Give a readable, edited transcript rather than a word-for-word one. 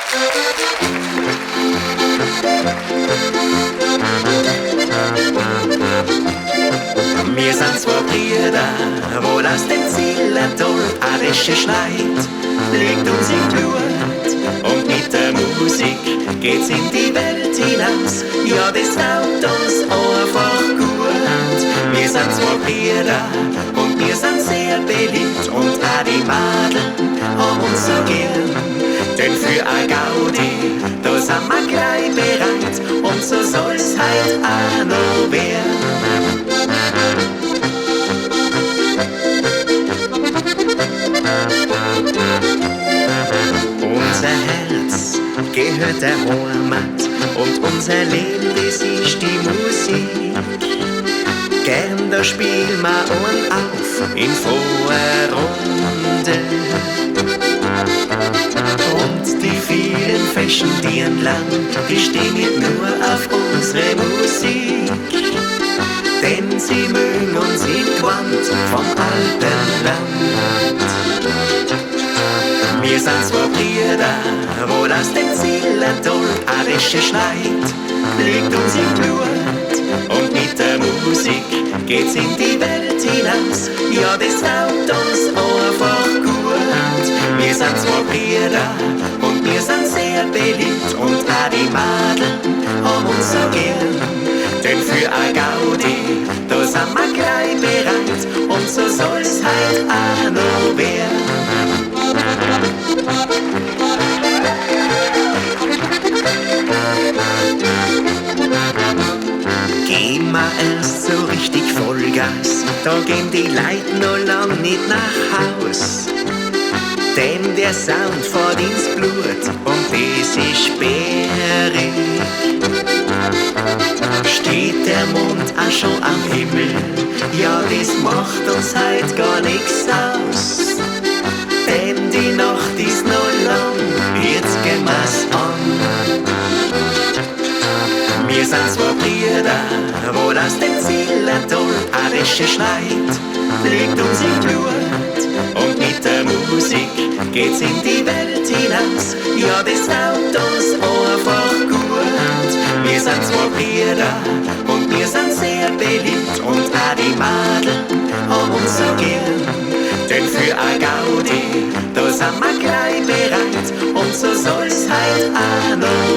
Wir sind zwei Brüder, wo das den Zillertal arische schneit, liegt uns im Blut und mit der Musik geht's in die Welt hinaus. Ja, das taugt uns einfach gut. Wir sind zwei Brüder und wir sind sehr beliebt und auch die Madeln haben uns so gern. Denn für ein Gaudi, da sind wir gleich bereit und so soll's halt auch noch werden. Unser Herz gehört der Heimat und unser Leben, das ist die Musik. Gern da spielen wir uns auf in froher Runde. Und die vielen Fächen, die entlang, die stehen nicht nur auf unsere Musik, denn sie mögen uns in Quant vom Alpenland. Wir sind zwei Brüder, wo das den Zillertal arische schneit, liegt uns im Blut und mit der Musik geht's in die Welt hinaus. Ja, das taugt uns einfach gut. Wir sind zwei Brüder und wir sind sehr beliebt und auch die Madeln haben uns so gern. Denn für ein Gaudi, da sind wir gleich bereit und so soll's halt auch noch werden. Gehen wir erst so richtig Vollgas, da gehen die Leute noch lang nicht nach Haus. Denn der Sound fährt ins Blut und das ist sperrig. Steht der Mond auch schon am Himmel, ja, das macht uns halt gar nichts aus. Denn die Nacht ist noch lang, jetzt gehen wir's an. Wir sind zwei Brüder, wo das den Zillertal arische schneit, liegt uns im Blut und mit der Musik geht's in die Welt hinaus. Ja, das taugt uns einfach gut. Wir sind zwei Brüder und wir sind sehr beliebt und auch die Madeln haben uns so gern. Denn für ein Gaudi, da sind wir gleich bereit und so soll's halt auch noch